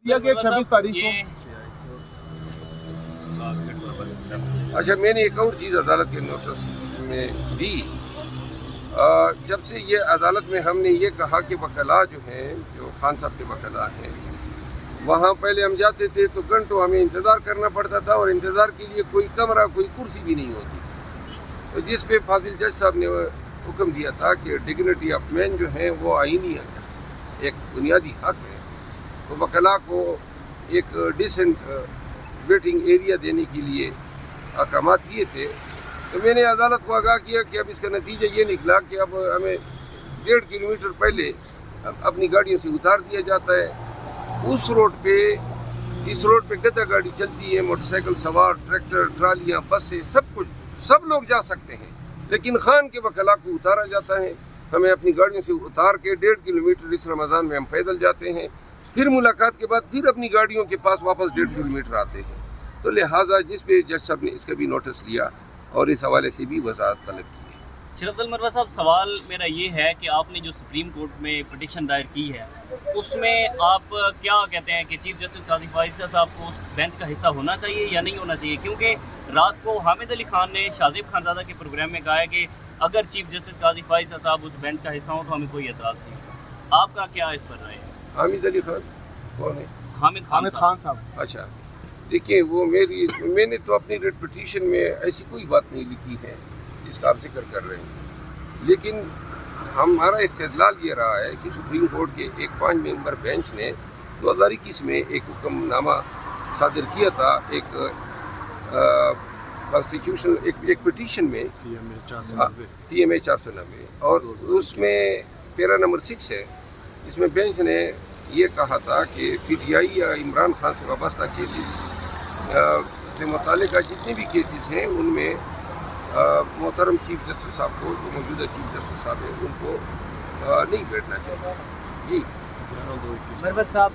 दिया गया 26 तारीख को। अच्छा, मैंने एक और चीज़ अदालत के नोटिस में दी। जब से ये अदालत में हमने ये कहा कि वकला जो हैं, जो खान साहब के वकला हैं, वहाँ पहले हम जाते थे तो घंटों हमें इंतज़ार करना पड़ता था और इंतज़ार के लिए कोई कमरा, कोई कुर्सी भी नहीं होती। तो जिस पे फाजिल जज साहब ने हुक्म दिया था कि डिग्निटी ऑफ मैन जो है वो आईनी एक बुनियादी हक है, तो वकला को एक डिसेंट वेटिंग एरिया देने के लिए अहकाम दिए थे। तो मैंने अदालत को आगाह किया कि अब इसका नतीजा ये निकला कि अब हमें 1.5 किलोमीटर पहले अपनी गाड़ियों से उतार दिया जाता है। उस रोड पे, इस रोड पे गदा गाड़ी चलती है, मोटरसाइकिल सवार, ट्रैक्टर, ट्रालियाँ, बसें, सब कुछ, सब लोग जा सकते हैं, लेकिन खान के वकला को उतारा जाता है। हमें अपनी गाड़ियों से उतार के 1.5 किलोमीटर इस रमज़ान में हम पैदल जाते हैं, फिर मुलाकात के बाद फिर अपनी गाड़ियों के पास वापस 1.5 किलोमीटर आते हैं। तो लिहाजा जिस पे जज साहब ने इसका भी नोटिस लिया और इस हवाले से भी वजाहत तलब की है। शरफ मरवा साहब, सवाल मेरा ये है कि आपने जो सुप्रीम कोर्ट में पिटीशन दायर की है, उसमें आप क्या कहते हैं कि चीफ जस्टिस काजी फाइज़ साहब को उस बेंच का हिस्सा होना चाहिए या नहीं होना चाहिए? क्योंकि रात को हामिद अली खान ने शाहज़ेब खानज़ादा के प्रोग्राम में कहा है कि अगर चीफ जस्टिस काजी फाइज़ साहब उस बेंच का हिस्सा हो तो हमें कोई एतराज़ नहीं। आपका क्या इस पर राय है? हामिद अली खान कौन है? हामिद खान साहब। अच्छा, देखिए, वो मैंने तो अपनी रेट पिटीशन में ऐसी कोई बात नहीं लिखी है जिसका आप जिक्र कर रहे हैं, लेकिन हमारा इस्तेदलाल ये रहा है कि सुप्रीम कोर्ट के एक 5 मेंबर बेंच ने 2021 में एक हुक्मनामा सादिर किया था, एक कॉन्स्टिट्यूशन एक पिटीशन में CMA 490, और उसमें पैरा नंबर 6 है, इसमें बेंच ने ये कहा था कि PTI या इमरान खान से वाबस्ता केसेस से मुतालिका जितने भी केसेस हैं उनमें मोहतरम चीफ जस्टिस साहब को, जो मौजूदा चीफ जस्टिस साहब हैं, उनको नहीं बैठना चाहिए। जी सरवत साहब,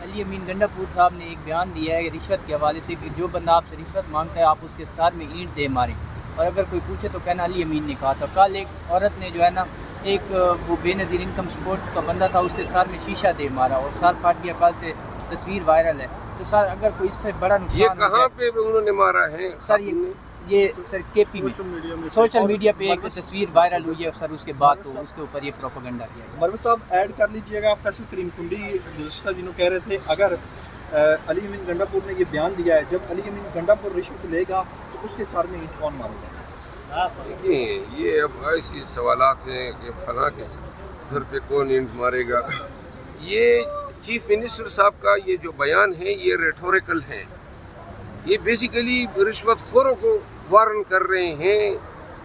अली अमीन गंडापुर साहब ने एक बयान दिया है कि रिश्वत के हवाले से कि जो बंदा आपसे रिश्वत मांगता है आप उसके सर में ईंट दे मारें, और अगर कोई पूछे तो कहना अली अमीन ने कहा था। कल एक औरत ने जो है ना, एक वो बेनज़ीर इनकम सपोर्ट का बंदा था, उसके सर में शीशा दे मारा और सर फट गया। कल से तस्वीर वायरल है। तो सर, अगर कोई इससे बड़ा नुकसान, ये कहाँ पे उन्होंने मारा है सर? ये सर KP में सोशल मीडिया पे एक तस्वीर वायरल हुई है सर, उसके बाद तो उसके ऊपर ये प्रोपेगेंडा किया गया। मरवा साहब, ऐड कर लीजिएगा, फैसल करीम कुंडी गुज़श्ता दिनों कह रहे थे अगर अली अमीन गंडापुर ने ये बयान दिया है, जब अली अमीन गंडापुर रिश्वत लेगा तो उसके सर में ईंट कौन मारेगा? देखिए, ये अब ऐसे सवालात हैं कि फलां के सर पे कौन ईंट मारेगा। ये चीफ मिनिस्टर साहब का ये जो बयान है ये रेटोरिकल है, ये बेसिकली रिश्वत खोरों को वार्न कर रहे हैं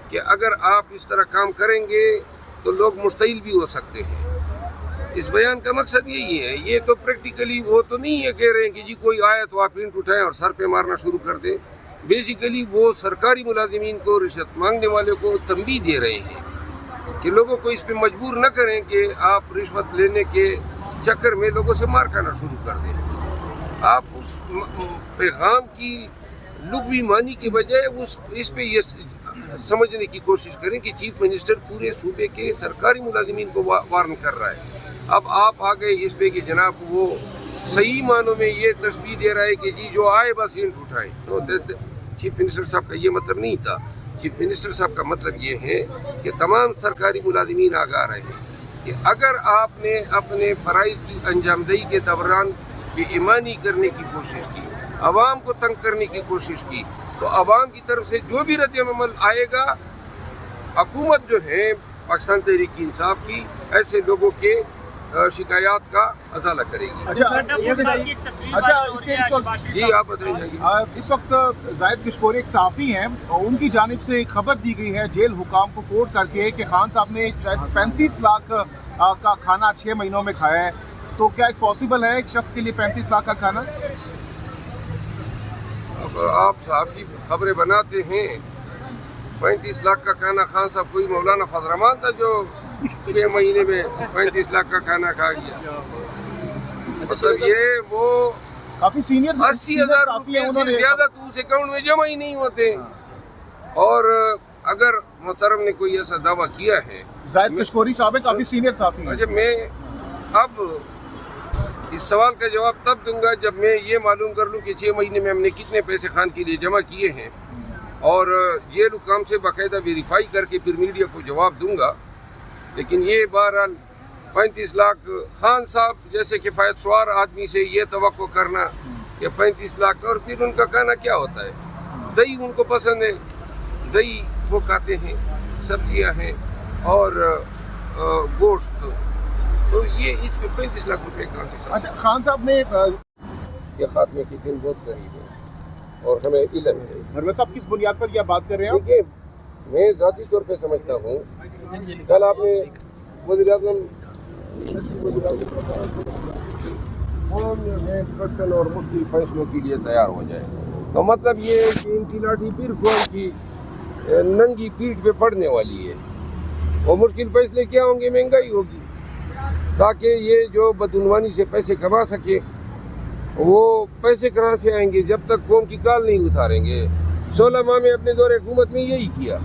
कि अगर आप इस तरह काम करेंगे तो लोग मुश्तिल भी हो सकते हैं। इस बयान का मकसद यही है। ये तो प्रैक्टिकली वो तो नहीं है कह रहे हैं कि जी कोई आया तो आप ईंट उठाएं और सर पे मारना शुरू कर दें। बेसिकली वो सरकारी मुलाजिमीन को, रिश्वत मांगने वाले को तंबीह दे रहे हैं कि लोगों को इस पे मजबूर न करें कि आप रिश्वत लेने के चक्कर में लोगों से मार खाना शुरू कर दें। आप उस पैगाम की लुग़वी मानी के बजाय इस पे ये समझने की कोशिश करें कि चीफ मिनिस्टर पूरे सूबे के सरकारी मुलाजिमीन को वार्न कर रहा है। अब आप आ गए इस पे कि जनाब वो सही मानों में ये तशबीह दे रहा है कि जी जो आए बस ईंट उठाए। तो चीफ मिनिस्टर साहब का ये मतलब नहीं था। चीफ मिनिस्टर साहब का मतलब ये है कि तमाम सरकारी मुलाजिमीन आगाह रहे कि अगर आपने अपने फ़राइज़ की अंजामदही के दौरान बेईमानी करने की कोशिश की, आवाम को तंग करने की कोशिश की, तो आवाम की तरफ से जो भी रद्द-ए-अमल आएगा, हुकूमत जो है पाकिस्तान तहरीक इंसाफ की ऐसे लोगों के शिकायत का अजाला करेगी। जी आप बताइए। इस वक्त जाहिद किशकोरी एक सहाफ़ी हैं और उनकी जानिब से एक खबर दी गई है जेल हुकाम को कोट करके कि खान साहब ने 35 लाख का खाना 6 महीनों में खाया है। तो क्या एक पॉसिबल है एक शख्स के लिए 35 लाख का खाना? अब आप सहाफ़ी खबरें बनाते हैं, 35 लाख का खाना खान साहब कोई मौलाना फजरमान था जो 6 महीने में 35 लाख का खाना खा गया? मतलब ये वो काफी सीनियर 80,000 रुपये से ज्यादा तो उस अकाउंट में जमा ही नहीं होते। और अगर मोहतरम ने कोई ऐसा दावा किया है, जाहिद किशकोरी साहब काफी सीनियर साहब हैं। अच्छा, मैं अब اس سوال کا جواب تب دوں گا جب میں یہ معلوم کر لوں کہ 6 مہینے میں ہم نے کتنے پیسے خان کے لیے جمع کیے ہیں، اور جیل حکام سے باقاعدہ ویریفائی کر کے پھر میڈیا کو جواب دوں گا. لیکن یہ بہرحال 35 لاکھ خان صاحب جیسے کفایت سوار آدمی سے یہ توقع کرنا کہ 35 لاکھ، اور پھر ان کا کھانا کیا ہوتا ہے؟ دہی ان کو پسند ہے، دہی وہ کھاتے ہیں، سبزیاں ہیں اور گوشت، تو یہ اس میں 35 لاکھ روپے کہاں سے؟ اچھا خان صاحب نے یہ خاتمے کے دن بہت قریب ہے اور ہمیں علم ہے. مروت صاحب کس بنیاد پر یہ بات کر رہے ہیں آپ؟ دیکھیے میں ذاتی طور پہ سمجھتا ہوں، کل آپ نے وزیر اعظم قوم جو ہے کٹن اور مشکل فیصلوں کے لیے تیار ہو جائے، تو مطلب یہ ہے کہ ان کی لاٹھی پھر قوم کی ننگی پیٹھ پہ پڑنے والی ہے. وہ مشکل فیصلے کیا ہوں گے؟ مہنگائی ہوگی، تاکہ یہ جو بدعنوانی سے پیسے کما سکے. وہ پیسے کہاں سے آئیں گے جب تک قوم کی کال نہیں اتاریں گے؟ 16 ماہ میں اپنے دور حکومت میں یہی کیا.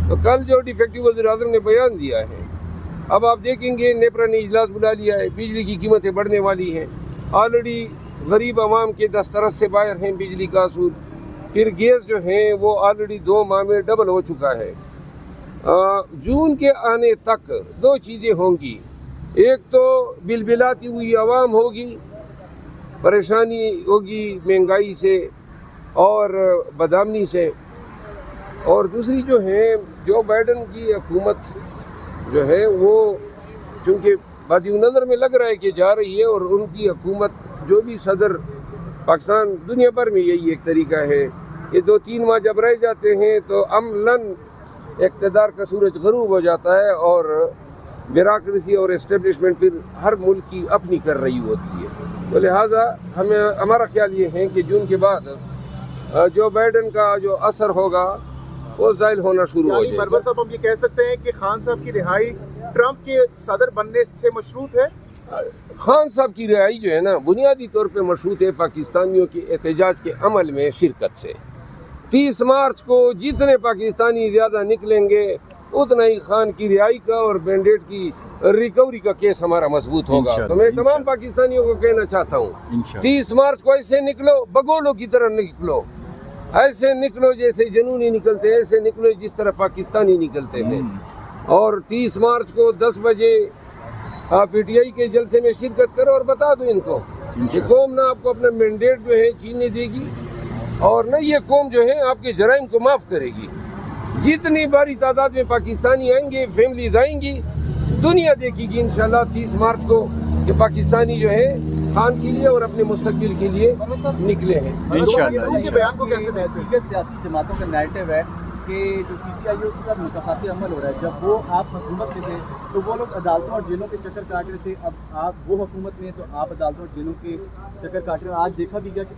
تو کل جو ڈیفیکٹو وزیر اعظم نے بیان دیا ہے، اب آپ دیکھیں گے نیپرا نے اجلاس بلا لیا ہے، بجلی کی قیمتیں بڑھنے والی ہیں، آلریڈی غریب عوام کے دسترس سے باہر ہیں بجلی کا اصول. پھر گیس جو ہیں وہ آلریڈی 2 ماہ میں ڈبل ہو چکا ہے. جون کے آنے تک 2 چیزیں ہوں گی، ایک تو بلبلاتی ہوئی عوام ہوگی، پریشانی ہوگی مہنگائی سے اور بدامنی سے، اور دوسری جو ہے جو بائیڈن کی حکومت جو ہے وہ چونکہ بادی نظر میں لگ رہا ہے کہ جا رہی ہے، اور ان کی حکومت جو بھی صدر پاکستان دنیا بھر میں یہی ایک طریقہ ہے کہ 2-3 ماہ جب رہ جاتے ہیں تو عملاً اقتدار کا سورج غروب ہو جاتا ہے اور بیوروکریسی اور اسٹیبلشمنٹ پھر ہر ملک کی اپنی کر رہی ہوتی ہے. تو لہٰذا ہمارا خیال یہ ہے کہ جون کے بعد جو بائیڈن کا جو اثر ہوگا وہ زائل ہونا شروع ہو جائے گا. مروت صاحب ہم یہ کہہ سکتے ہیں کہ خان صاحب کی رہائی ٹرمپ کے صدر بننے سے مشروط ہے؟ خان صاحب کی رہائی جو ہے نا بنیادی طور پہ مشروط ہے پاکستانیوں کی احتجاج کے عمل میں شرکت سے. 30 مارچ کو جتنے پاکستانی زیادہ نکلیں گے اتنا ہی خان کی رہائی کا اور بینڈیٹ کی ریکوری کا کیس ہمارا مضبوط ہوگا. تو میں تمام پاکستانیوں کو کہنا چاہتا ہوں 30 مارچ کو ایسے نکلو، بگولوں کی طرح نکلو، ایسے نکلو جیسے جنونی نکلتے ہیں، ایسے نکلو جس طرح پاکستانی نکلتے ہیں. اور 30 مارچ کو 10 بجے پی ٹی آئی کے جلسے میں شرکت کرو اور بتا دو ان کو کہ قوم نہ آپ کو اپنا مینڈیٹ جو ہے چھیننے دے گی اور نہ یہ قوم جو ہے آپ کے جرائم کو معاف کرے گی. جتنی باری تعداد میں پاکستانی آئیں گے، فیملیز آئیں گی، دنیا دیکھے گی انشاءاللہ 30 مارچ کو کہ پاکستانی جو ہے خان کے لیے اور اپنے مستقبل کے لیے نکلے ہیں. ان کے بیان کو کیسے دیکھتے ہیں؟ سیاسی جماعتوں کا نیریٹو ہے کہ جو پی ٹی آئی ہے اس کے ساتھ متفاقی عمل ہو رہا ہے. جب وہ آپ حکومت میں تھے تو وہ لوگ عدالتوں اور جیلوں کے چکر کاٹ رہے تھے، اب آپ وہ حکومت میں ہیں تو آپ عدالتوں اور جیلوں کے چکر کاٹ رہے ہیں. آج دیکھا بھی گیا کہ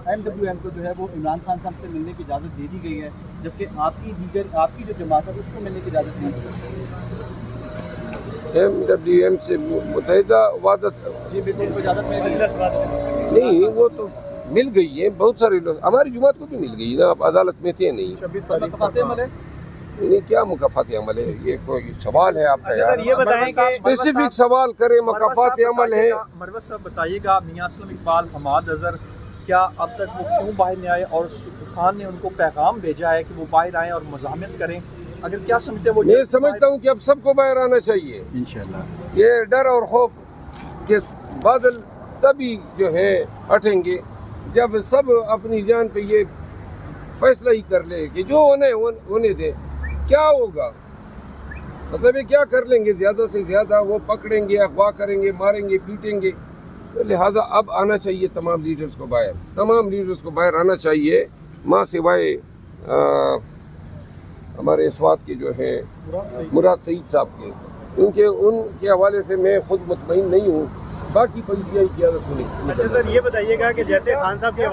MWM کو جو ہے وہ عمران خان صاحب سے ملنے کی اجازت دے دی گئی ہے، جبکہ آپ کی جو جماعت ہے اس کو ملنے کی اجازت نہیں دی. MWM سے متحدہ وحدت جی بالکل کو اجازت نہیں، وہ تو مل گئی ہے. بہت سارے لوگ ہماری جماعت کو بھی مل گئی نا، آپ عدالت میں تھے نہیں. 26 تاریخ نہیں کیا مکافات عمل ہے؟ یہ کوئی سوال ہے آپ کا؟ سر یہ بتائیں کہ اسپیسیفک سوال کریں، مکافات عمل ہے. مروت صاحب بتائیے گا، میاں اسلم اقبال، حماد اظہر، کیا اب تک وہ کیوں باہر نہیں آئے؟ اور خان نے ان کو پیغام بھیجا ہے کہ وہ باہر آئیں اور مزاحمت کریں. اگر کیا سمجھتے ہیں وہ؟ میں سمجھتا ہوں کہ اب سب کو باہر آنا چاہیے انشاءاللہ. یہ ڈر اور خوف کے بادل تبھی جو ہے ہٹیں گے جب سب اپنی جان پہ یہ فیصلہ ہی کر لے کہ جو ہونے دے. کیا ہوگا مطلب یہ کیا کر لیں گے؟ زیادہ سے زیادہ وہ پکڑیں گے، اغوا کریں گے، ماریں گے، پیٹیں گے. تو لہٰذا اب آنا چاہیے تمام لیڈرز کو باہر، تمام لیڈرز کو باہر آنا چاہیے، ماں سوائے ہمارے اسوات کے جو ہیں مراد سعید صاحب کے، کیونکہ ان کے حوالے سے میں خود مطمئن نہیں ہوں. باقی پی ٹی آئی کی عادت نہیں. اچھا سر یہ بتائیے گا کہ جیسے خان صاحب کے